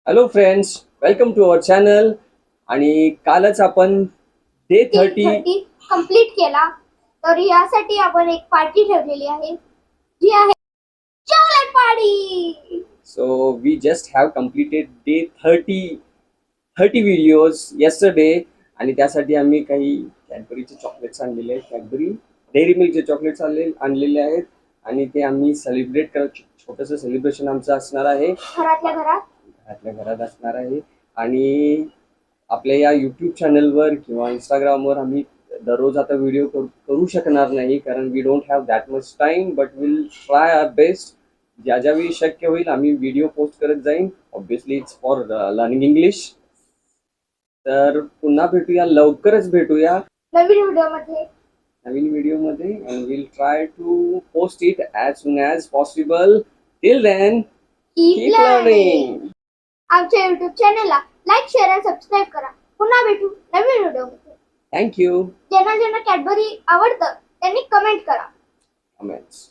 Hello friends, welcome to our channel. आणि कालच आपण डे 30 कंप्लीट केला. तर यासाठी आपण एक पार्टी ठेवलेली आहे, जी आहे chocolate party. So we just have completed day 30 videos yesterday. आणि त्यासाठी आम्ही काही कॅडबरीचे चॉकलेट्स आणलेले आहेत. कॅडबरी डेअरी मिल्कचे चॉकलेट्स आणलेले आहेत. आणि ते आम्ही सेलिब्रेट करत, छोटंसं सेलिब्रेशन आमचं असणार आहे. घरातल्या घरात असणार आहे. आणि आपल्या या यूट्यूब चॅनलवर किंवा इंस्टाग्रामवर आम्ही दररोज आता व्हिडिओ करू शकणार नाही, कारण we don't have that much time, but will try our best. ज्या ज्यावेळी शक्य होईल आम्ही व्हिडिओ पोस्ट करत जाईन. Obviously it's for learning English. तर पुन्हा भेटूया, लवकरच भेटूया नवीन व्हिडिओमध्ये. And will try to post it as soon as possible. Till then keep learning. आमच्या युट्यूब चॅनलला लाईक, शेअर आणि सबस्क्राईब करा. पुन्हा भेटू नवीन व्हिडिओमध्ये. थँक्यू. ज्यांना ज्यांना कॅडबरी आवडतं त्यांनी कमेंट करा. कमेंट्स.